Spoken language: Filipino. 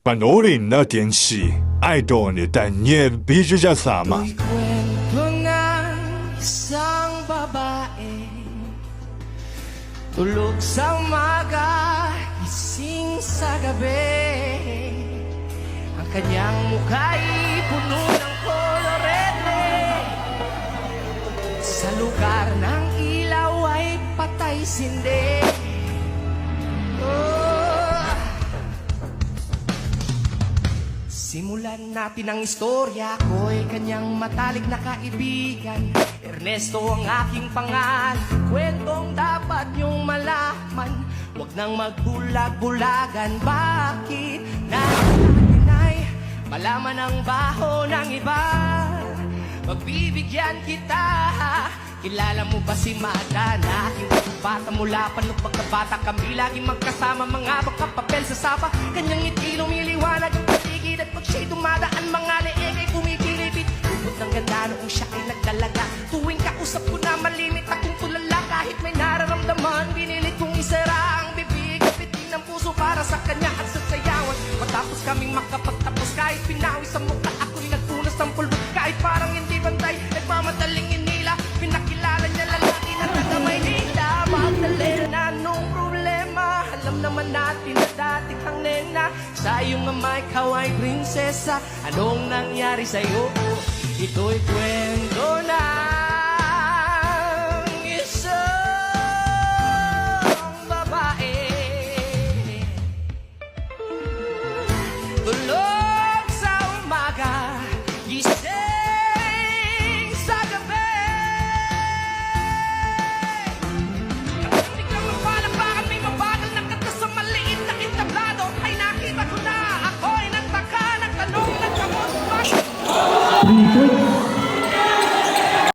Panoorin natin si Idol ni Daniel Villasama. Ito'y kwento ng isang babae, tulog sa umaga, gising sa gabi. Ang kanyang mukha'y puno ng kolorete. Sa lugar ng ilaw ay patay sindi. Simulan natin ang istorya ko'y kanyang matalik na kaibigan. Ernesto ang aking pangalan, kwentong dapat niyong malaman. Huwag nang magbulag-bulagan, bakit natin ay malaman ang baho ng iba. Pagbibigyan kita, kilala mo ba si Mada na aking bata mula pa nung pagkabata kami laging magkasama, mga papel sa sapa. Kanyang ngiti lumiliwanag ang patigid at pag siya'y dumadaan, mga leeg ay kumikilipit. Lubot ng ganda noong siya ay nagdalaga. Tuwing kausap ko na malimit akong tulala, kahit may nararamdaman binilit kong isara ang bibig. Pitin ng puso para sa kanya at sa sayawan. Matapos kaming makapagtapos, kahit pinawi sa mukha ako'y nagpunas ng pulbo. Kahit parang hindi bantay, nagmamadaling inila. Pinakilala niya lalaki na tagamay nila. Magdali na nung problema, alam naman natin na dati kang nena. Sa iyong mamay ikaw ay prinsesa. Anong nangyari sa'yo? Ito'y kwento ng isang babae, tulog sa umaga, gising sa gabi. Kapag biglang mapalakpakan, may mabagal na kata sa maliit na entablado. Ay nakita ko na, ako'y nagtaka, nagtanong, nagkamot, bakit?